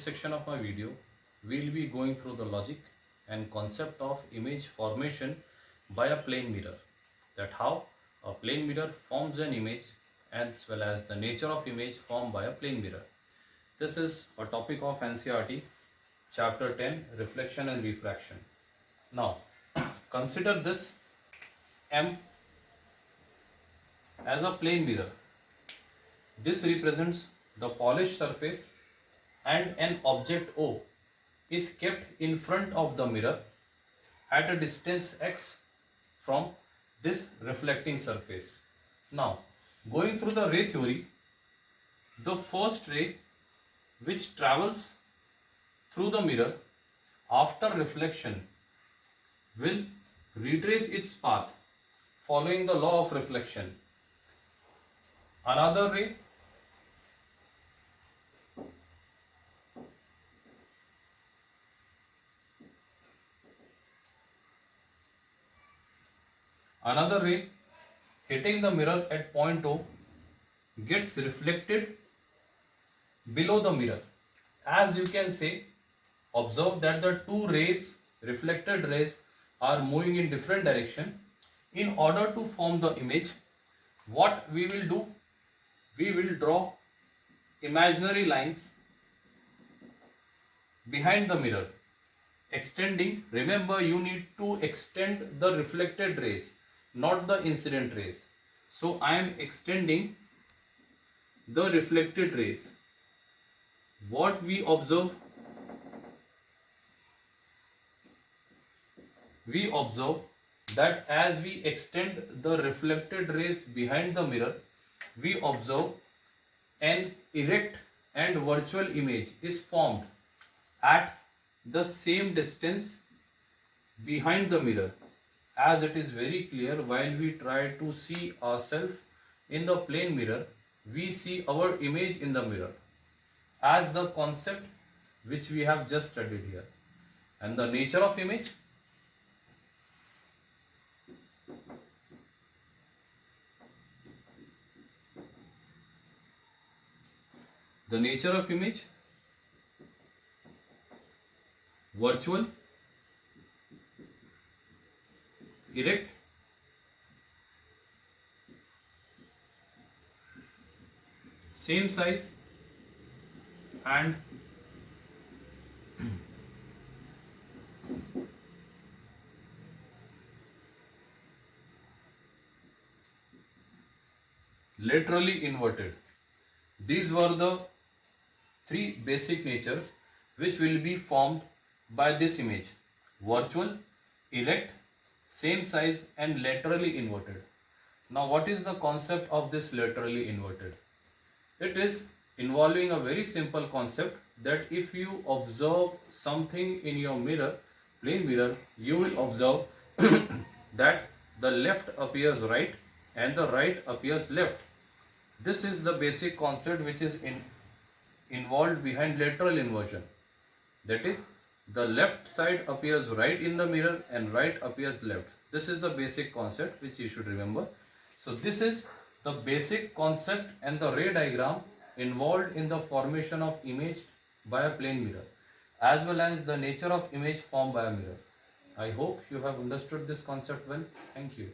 section of my video, we'll be going through the logic and concept of image formation by a plane mirror. That how a plane mirror forms an image as well as the nature of image formed by a plane mirror. This is a topic of NCERT, chapter 10, reflection and refraction. Now, consider this M as a plane mirror. This represents the polished surface and an object O is kept in front of the mirror at a distance x from this reflecting surface. Now, going through the ray theory, the first ray which travels through the mirror after reflection will retrace its path following the law of reflection. Another ray hitting the mirror at point O gets reflected below the mirror. As you can say, observe that the two rays, reflected rays, are moving in different direction. In order to form the image, what we will do? We will draw imaginary lines behind the mirror, extending. Remember, you need to extend the reflected rays, not the incident rays. So I am extending the reflected rays. What we observe? We observe that as we extend the reflected rays behind the mirror, we observe an erect and virtual image is formed at the same distance behind the mirror. As it is very clear, while we try to see ourselves in the plane mirror, we see our image in the mirror as the concept which we have just studied here. And the nature of image? The nature of image, virtual, erect, same size, and laterally inverted. These were the three basic natures which will be formed by this image: virtual, erect, same size, and laterally inverted. Now, what is the concept of this laterally inverted? It is involving a very simple concept that if you observe something in your mirror, plane mirror, you will observe that the left appears right and the right appears left. This is the basic concept which is involved behind lateral inversion. That is, the left side appears right in the mirror and right appears left. This is the basic concept which you should remember. So this is the basic concept and the ray diagram involved in the formation of image by a plane mirror, as well as the nature of image formed by a mirror. I hope you have understood this concept well. Thank you.